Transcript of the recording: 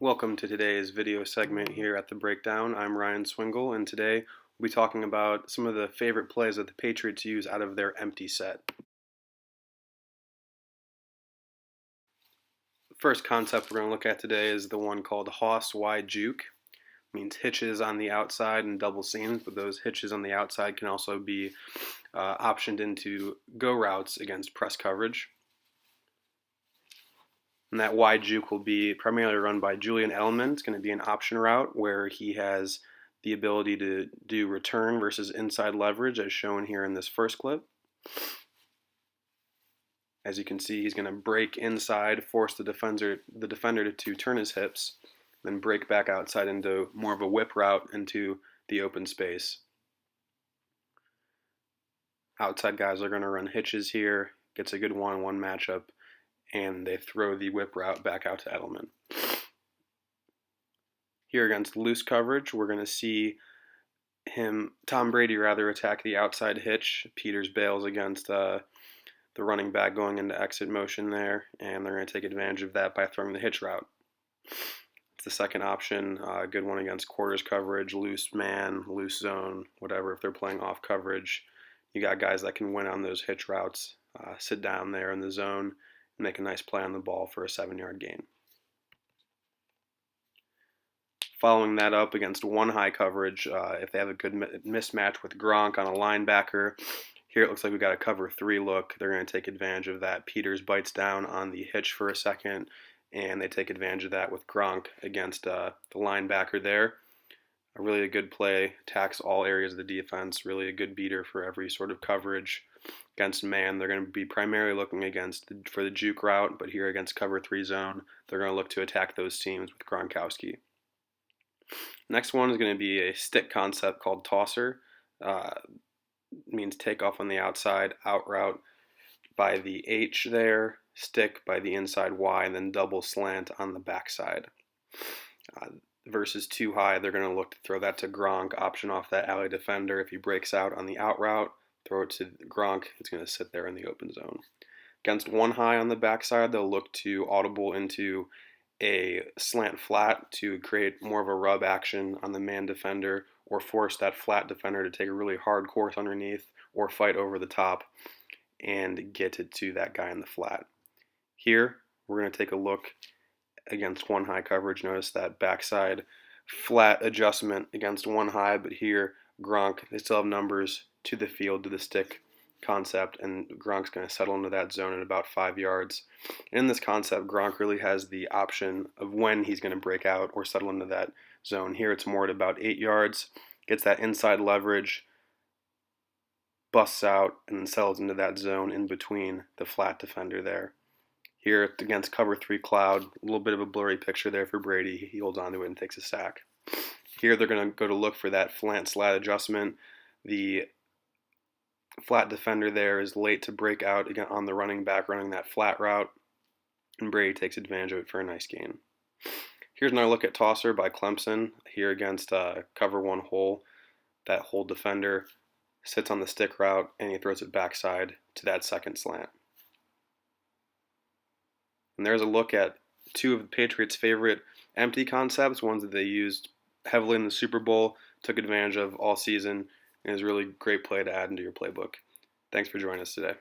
Welcome to today's video segment here at The Breakdown. I'm Ryan Swingle, and today we'll be talking about some of the favorite plays that the Patriots use out of their empty set. The first concept we're going to look at today is the one called Hoss Y Juke. It means hitches on the outside and double seams, but those hitches on the outside can also be optioned into go routes against press coverage. And that wide juke will be primarily run by Julian Edelman. It's going to be an option route where he has the ability to do return versus inside leverage as shown here in this first clip. As you can see, he's going to break inside, force the defender to turn his hips, then break back outside into more of a whip route into the open space. Outside guys are going to run hitches here, gets a good one-on-one matchup, and they throw the whip route back out to Edelman. Here against loose coverage, we're going to see Tom Brady attack the outside hitch. Peters bails against the running back going into exit motion there, and they're going to take advantage of that by throwing the hitch route. It's the second option, a good one against quarters coverage, loose man, loose zone, whatever. If they're playing off coverage, you got guys that can win on those hitch routes, sit down there in the zone, make a nice play on the ball for a 7-yard gain. Following that up against one high coverage, if they have a good mismatch with Gronk on a linebacker, here it looks like we got a cover 3 look. They're going to take advantage of that. Peters bites down on the hitch for a second, and they take advantage of that with Gronk against the linebacker there. A really good play, attacks all areas of the defense, really a good beater for every sort of coverage. Against man, they're going to be primarily looking for the juke route, but here against cover 3 zone, they're going to look to attack those teams with Gronkowski. Next one is going to be a stick concept called tosser. Means take off on the outside, out route by the H there, stick by the inside Y, and then double slant on the backside. Versus too high, they're going to look to throw that to Gronk, option off that alley defender. If he breaks out on the out route, throw it to Gronk, it's going to sit there in the open zone. Against one high on the backside, they'll look to audible into a slant flat to create more of a rub action on the man defender, or force that flat defender to take a really hard course underneath or fight over the top and get it to that guy in the flat. Here, we're going to take a look against one high coverage. Notice that backside flat adjustment against one high, but here Gronk, they still have numbers to the field, to the stick concept, and Gronk's going to settle into that zone at about 5 yards. In this concept, Gronk really has the option of when he's going to break out or settle into that zone. Here it's more at about 8 yards, gets that inside leverage, busts out, and then settles into that zone in between the flat defender there. Here against cover 3 cloud, a little bit of a blurry picture there for Brady. He holds onto it and takes a sack. Here they're going to go to look for that slant adjustment. The flat defender there is late to break out again on the running back running that flat route, and Brady takes advantage of it for a nice gain. Here's another look at tosser by Clemson. Here against cover 1 hole, that hole defender sits on the stick route and he throws it backside to that second slant. And there's a look at 2 of the Patriots' favorite empty concepts, ones that they used heavily in the Super Bowl, took advantage of all season, and is a really great play to add into your playbook. Thanks for joining us today.